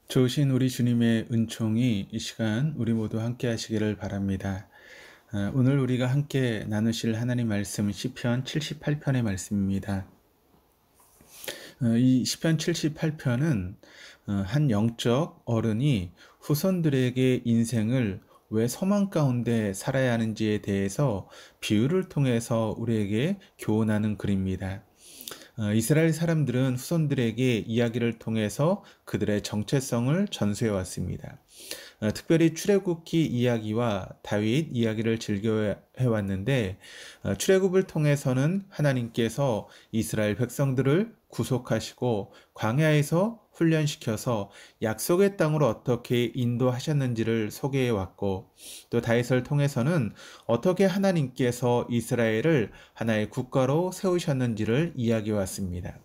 좋으신 우리 주님의 은총이 이 시간 우리 모두 함께 하시기를 바랍니다. 오늘 우리가 함께 나누실 하나님 말씀 시편 78편의 말씀입니다. 이 시편 78편은 한 영적 어른이 후손들에게 인생을 왜 소망 가운데 살아야 하는지에 대해서 비유를 통해서 우리에게 교훈하는 글입니다. 이스라엘 사람들은 후손들에게 이야기를 통해서 그들의 정체성을 전수해 왔습니다. 특별히 출애굽기 이야기와 다윗 이야기를 즐겨해 왔는데 출애굽을 통해서는 하나님께서 이스라엘 백성들을 구속하시고 광야에서 훈련시켜서 약속의 땅으로 어떻게 인도하셨는지를 소개해 왔고, 또 다윗을 통해서는 어떻게 하나님께서 이스라엘을 하나의 국가로 세우셨는지를 이야기해 왔습니다.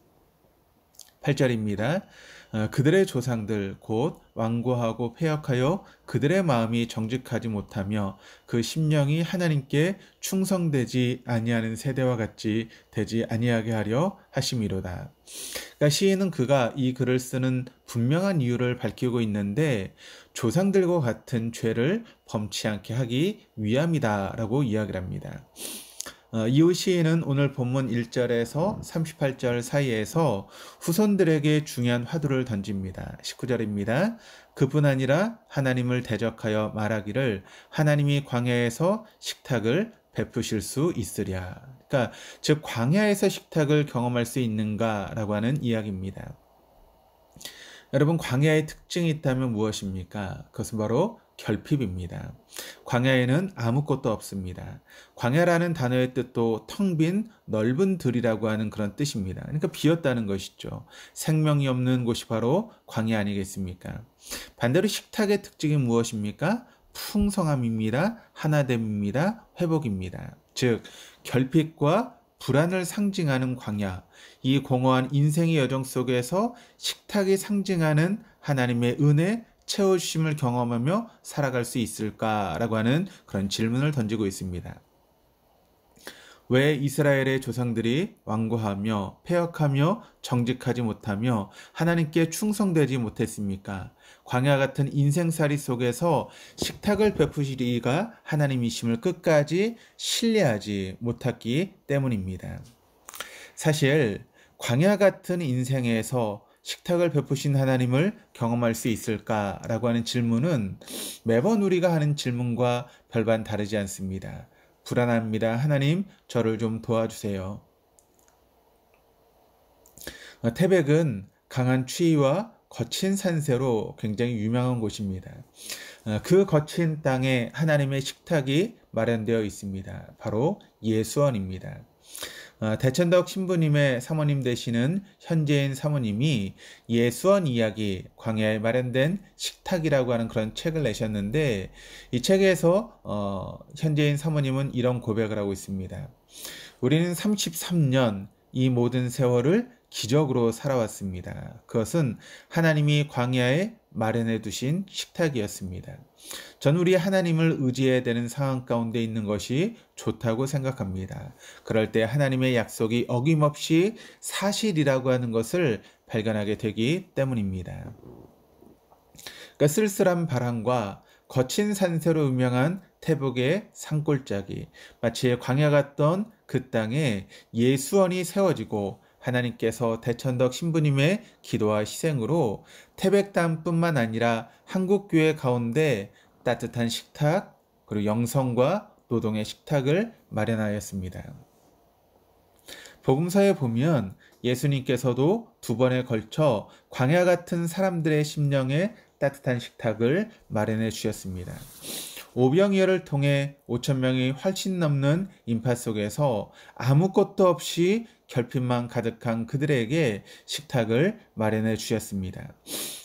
8절입니다. 그들의 조상들 곧 완고하고 패역하여 그들의 마음이 정직하지 못하며 그 심령이 하나님께 충성되지 아니하는 세대와 같이 되지 아니하게 하려 하심이로다. 그러니까 시인은 그가 이 글을 쓰는 분명한 이유를 밝히고 있는데 조상들과 같은 죄를 범치 않게 하기 위함이다라고 이야기를 합니다. 이후 시인은 오늘 본문 1절에서 38절 사이에서 후손들에게 중요한 화두를 던집니다. 19절입니다. 그뿐 아니라 하나님을 대적하여 말하기를 하나님이 광야에서 식탁을 베푸실 수 있으랴. 그러니까 즉 광야에서 식탁을 경험할 수 있는가라고 하는 이야기입니다. 여러분, 광야의 특징이 있다면 무엇입니까? 그것은 바로 결핍입니다. 광야에는 아무것도 없습니다. 광야라는 단어의 뜻도 텅 빈 넓은 들이라고 하는 그런 뜻입니다. 그러니까 비었다는 것이죠. 생명이 없는 곳이 바로 광야 아니겠습니까? 반대로 식탁의 특징이 무엇입니까? 풍성함입니다. 하나됨입니다. 회복입니다. 즉 결핍과 불안을 상징하는 광야, 이 공허한 인생의 여정 속에서 식탁이 상징하는 하나님의 은혜, 채워주심을 경험하며 살아갈 수 있을까라고 하는 그런 질문을 던지고 있습니다. 왜 이스라엘의 조상들이 완고하며 패역하며 정직하지 못하며 하나님께 충성되지 못했습니까? 광야 같은 인생살이 속에서 식탁을 베푸시리가 하나님이심을 끝까지 신뢰하지 못했기 때문입니다. 사실 광야 같은 인생에서 식탁을 베푸신 하나님을 경험할 수 있을까라고 하는 질문은 매번 우리가 하는 질문과 별반 다르지 않습니다. 불안합니다. 하나님, 저를 좀 도와주세요. 태백은 강한 추위와 거친 산세로 굉장히 유명한 곳입니다. 그 거친 땅에 하나님의 식탁이 마련되어 있습니다. 바로 예수원입니다. 대천덕 신부님의 사모님 되시는 현재인 사모님이 예수원 이야기, 광야에 마련된 식탁이라고 하는 그런 책을 내셨는데 이 책에서 현재인 사모님은 이런 고백을 하고 있습니다. 우리는 33년 이 모든 세월을 기적으로 살아왔습니다. 그것은 하나님이 광야에 마련해 두신 식탁이었습니다. 전 우리 하나님을 의지해야 되는 상황 가운데 있는 것이 좋다고 생각합니다. 그럴 때 하나님의 약속이 어김없이 사실이라고 하는 것을 발견하게 되기 때문입니다. 그러니까 쓸쓸한 바람과 거친 산세로 유명한 태백의 산골짜기, 마치 광야 같던 그 땅에 예수원이 세워지고 하나님께서 대천덕 신부님의 기도와 희생으로 태백담뿐만 아니라 한국교회 가운데 따뜻한 식탁, 그리고 영성과 노동의 식탁을 마련하였습니다. 복음서에 보면 예수님께서도 두 번에 걸쳐 광야 같은 사람들의 심령에 따뜻한 식탁을 마련해 주셨습니다. 오병이어를 통해 5천 명이 훨씬 넘는 인파 속에서 아무것도 없이 결핍만 가득한 그들에게 식탁을 마련해 주셨습니다.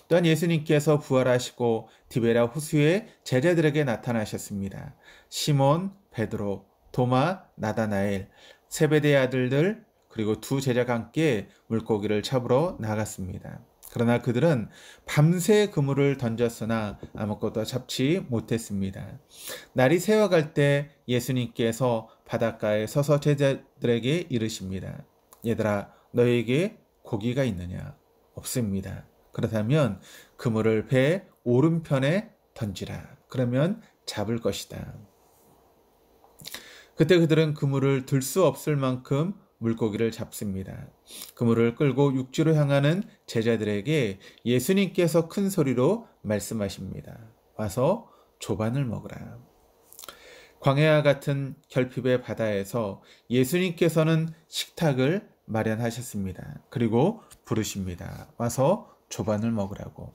또한 예수님께서 부활하시고 디베라 호수의 제자들에게 나타나셨습니다. 시몬, 베드로, 도마, 나다나엘, 세베대의 아들들, 그리고 두 제자가 함께 물고기를 잡으러 나갔습니다. 그러나 그들은 밤새 그물을 던졌으나 아무것도 잡지 못했습니다. 날이 새어갈 때 예수님께서 바닷가에 서서 제자들에게 이르십니다. 얘들아, 너에게 고기가 있느냐? 없습니다. 그렇다면 그물을 배 오른편에 던지라. 그러면 잡을 것이다. 그때 그들은 그물을 들 수 없을 만큼 물고기를 잡습니다. 그물을 끌고 육지로 향하는 제자들에게 예수님께서 큰 소리로 말씀하십니다. 와서 조반을 먹으라. 광야와 같은 결핍의 바다에서 예수님께서는 식탁을 마련하셨습니다. 그리고 부르십니다. 와서 조반을 먹으라고.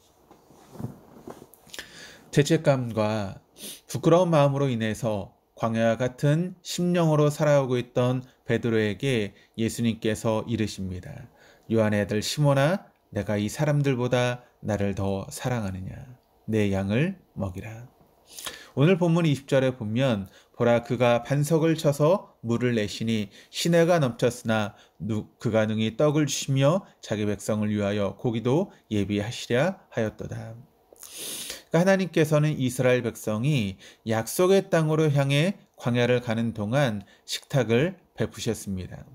죄책감과 부끄러운 마음으로 인해서 광야와 같은 심령으로 살아오고 있던 베드로에게 예수님께서 이르십니다. 요한의 아들 시몬아, 내가 이 사람들보다 나를 더 사랑하느냐? 내 양을 먹이라. 오늘 본문 20절에 보면 보라 그가 반석을 쳐서 물을 내시니 시내가 넘쳤으나 그가 능히 떡을 주시며 자기 백성을 위하여 고기도 예비하시랴 하였도다. 하나님께서는 이스라엘 백성이 약속의 땅으로 향해 광야를 가는 동안 식탁을 베푸셨습니다.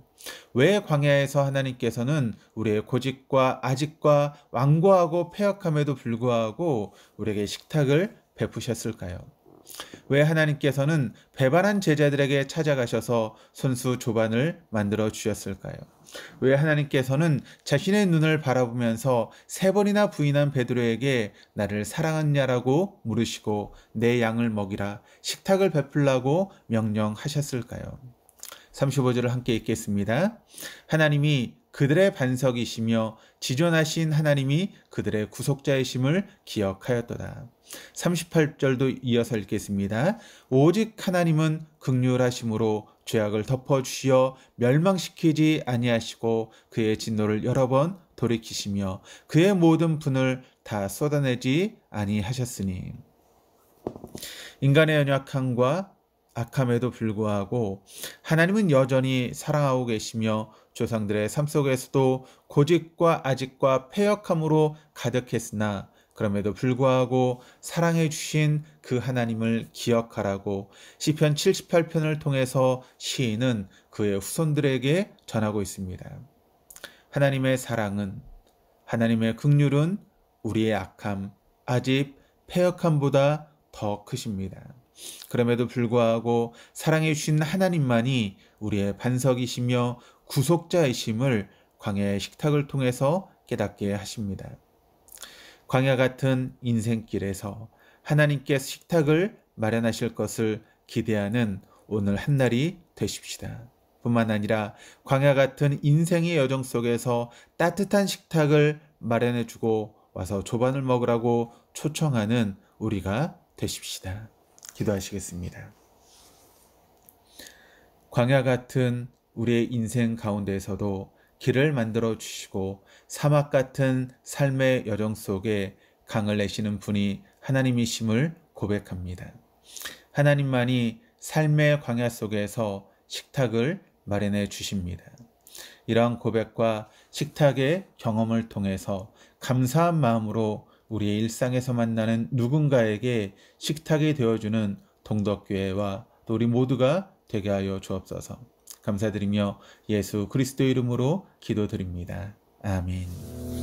왜 광야에서 하나님께서는 우리의 고집과 아집과 완고하고 패역함에도 불구하고 우리에게 식탁을 베푸셨을까요? 왜 하나님께서는 배반한 제자들에게 찾아가셔서 손수 조반을 만들어 주셨을까요? 왜 하나님께서는 자신의 눈을 바라보면서 3번이나 부인한 베드로에게 나를 사랑하냐라고 물으시고 내 양을 먹이라 식탁을 베풀라고 명령하셨을까요? 35절을 함께 읽겠습니다. 하나님이 그들의 반석이시며 지존하신 하나님이 그들의 구속자이심을 기억하였도다. 38절도 이어서 읽겠습니다. 오직 하나님은 긍휼하심으로 죄악을 덮어주시어 멸망시키지 아니하시고 그의 진노를 여러 번 돌이키시며 그의 모든 분을 다 쏟아내지 아니하셨으니. 인간의 연약함과 악함에도 불구하고 하나님은 여전히 사랑하고 계시며 조상들의 삶 속에서도 고집과 아집과 패역함으로 가득했으나 그럼에도 불구하고 사랑해 주신 그 하나님을 기억하라고 시편 78편을 통해서 시인은 그의 후손들에게 전하고 있습니다. 하나님의 사랑은, 하나님의 긍휼은 우리의 악함, 아집, 패역함보다 더 크십니다. 그럼에도 불구하고 사랑해 주신 하나님만이 우리의 반석이시며 구속자이심을 광야의 식탁을 통해서 깨닫게 하십니다. 광야 같은 인생길에서 하나님께서 식탁을 마련하실 것을 기대하는 오늘 한날이 되십시다. 뿐만 아니라 광야 같은 인생의 여정 속에서 따뜻한 식탁을 마련해 주고 와서 조반을 먹으라고 초청하는 우리가 되십시다. 기도하시겠습니다. 광야 같은 우리의 인생 가운데에서도 길을 만들어 주시고 사막 같은 삶의 여정 속에 강을 내시는 분이 하나님이심을 고백합니다. 하나님만이 삶의 광야 속에서 식탁을 마련해 주십니다. 이러한 고백과 식탁의 경험을 통해서 감사한 마음으로 우리의 일상에서 만나는 누군가에게 식탁이 되어주는 동덕교회와 또 우리 모두가 되게 하여 주옵소서. 감사드리며 예수 그리스도 이름으로 기도드립니다. 아멘.